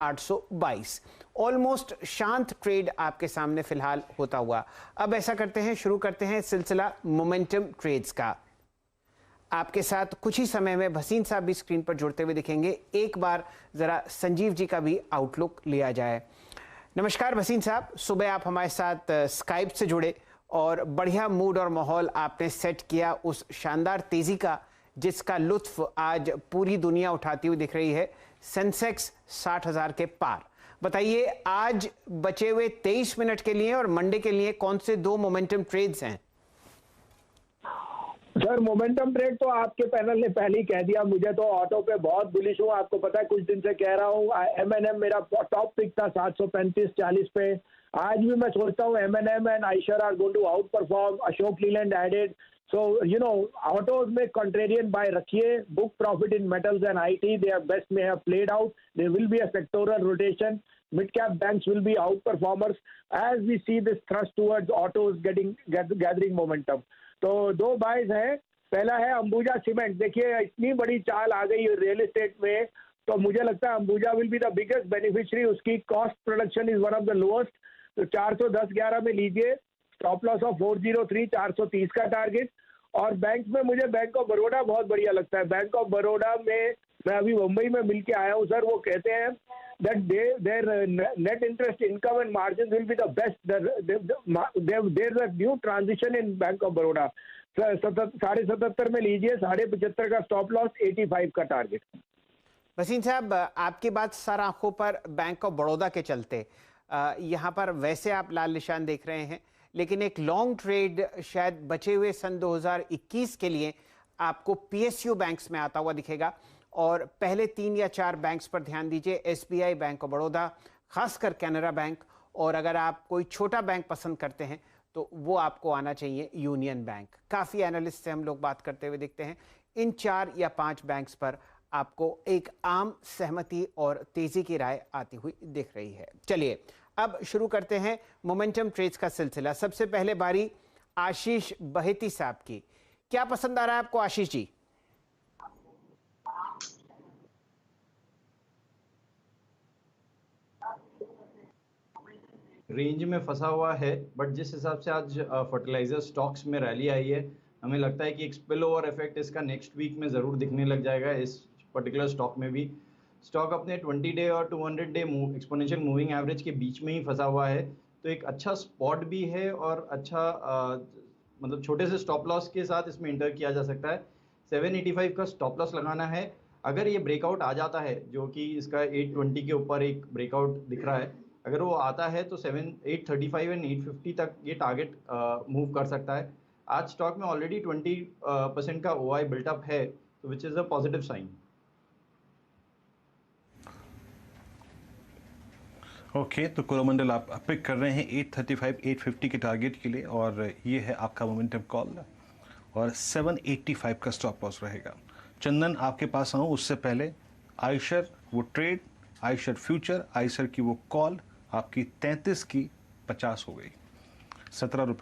822 almost शांत trade आपके सामने फिलहाल होता हुआ। अब ऐसा करते हैं, शुरू करते हैं सिलसिला मोमेंटम ट्रेड्स का। आपके साथ कुछ ही समय में भसीन साहब भी स्क्रीन पर जुड़ते हुए दिखेंगे। एक बार जरा संजीव जी का भी आउटलुक लिया जाए। नमस्कार भसीन साहब, सुबह आप हमारे साथ स्काइप से जुड़े और बढ़िया मूड और माहौल आपने सेट किया उस शानदार तेजी का जिसका लुत्फ आज पूरी दुनिया उठाती हुई दिख रही है। सेंसेक्स 60,000 के पार। बताइए, आज बचे हुए 23 मिनट के लिए और मंडे के लिए कौन से दो मोमेंटम ट्रेड्स हैं? सर, मोमेंटम ट्रेड तो आपके पैनल ने पहले ही कह दिया। मुझे तो ऑटो पे बहुत बुलिश हूँ, आपको पता है, कुछ दिन से कह रहा हूँ। एमएनएम मेरा टॉप पिक था 735-40 पे। आज भी मैं सोचता हूँ M&M and Eicher are going to outperform. Ashok Leyland added. So autos में कॉन्ट्रेरियन बाय रखिए। Book profit in metals and IT, they are best may have played out. There will be a sectoral rotation. Mid-cap banks will be outperformers as we see this thrust towards autos gathering momentum. तो दो buys हैं। पहला है Ambuja cement. देखिए, इतनी बड़ी चाल आ गई रियल एस्टेट में, तो मुझे लगता है Ambuja will be the biggest beneficiary. उसकी cost production is one of the lowest. तो 410-11 में लीजिए। स्टॉप लॉस ऑफ 403, 430 का टारगेट। और बैंक में मुझे बैंक ऑफ बड़ौदा बहुत बढ़िया लगता है। बैंक ऑफ बड़ौदा में मैं अभी मुंबई में मिल के आया हूँ सर। वो कहते हैं that their net interest income and margins will be the best. There's a new transition in Bank of Baroda. 77.5 में लीजिए। 75.5 का स्टॉप लॉस, 85 का टारगेट। भसीन साहब, आपकी बात सर आंखों पर बैंक ऑफ बड़ौदा के चलते यहाँ पर वैसे आप लाल निशान देख रहे हैं, लेकिन एक लॉन्ग ट्रेड शायद बचे हुए सन 2021 के लिए आपको पीएसयू बैंक्स में आता हुआ दिखेगा। और पहले 3 या 4 बैंक्स पर ध्यान दीजिए। एसबीआई, बैंक ऑफ बड़ौदा, खासकर कैनरा बैंक, और अगर आप कोई छोटा बैंक पसंद करते हैं तो वो आपको आना चाहिए यूनियन बैंक। काफ़ी एनालिस्ट से हम लोग बात करते हुए दिखते हैं। इन 4 या 5 बैंक्स पर आपको एक आम सहमति और तेजी की राय आती हुई दिख रही है। चलिए अब शुरू करते हैं मोमेंटम ट्रेड्स का सिलसिला। सबसे पहले बारी आशीष बहेती साहब की। क्या पसंद आ रहा है आपको आशीष जी? रेंज में फंसा हुआ है, बट जिस हिसाब से आज फर्टिलाइजर स्टॉक्स में रैली आई है, हमें लगता है कि एक स्पिल ओवर इफेक्ट इसका नेक्स्ट वीक में ज़रूर दिखने लग जाएगा। इस पर्टिकुलर स्टॉक में भी स्टॉक अपने 20 डे और 200 डे एक्सपोनेंशियल मूविंग एवरेज के बीच में ही फंसा हुआ है। तो एक अच्छा स्पॉट भी है और अच्छा मतलब छोटे से स्टॉप लॉस के साथ इसमें इंटर किया जा सकता है। 785 का स्टॉप लॉस लगाना है। अगर ये ब्रेकआउट आ जाता है, जो कि इसका 820 के ऊपर एक ब्रेकआउट दिख रहा है, अगर वो आता है तो 835 एंड 850 तक ये टारगेट मूव कर सकता है। आज स्टॉक में ऑलरेडी 20% का OI बिल्टअप है, तो which is a positive sign. Okay, तो कोरोमंडल आप पिक कर रहे हैं 835, 850 के टारगेट के लिए, और ये है आपका मोमेंटम कॉल, और 785 का स्टॉप लॉस रहेगा। चंदन, आपके पास आऊँ उससे पहले आइशर वो ट्रेड, आइशर फ्यूचर, आइशर की वो कॉल आपकी 33 की 50 हो गई, ₹17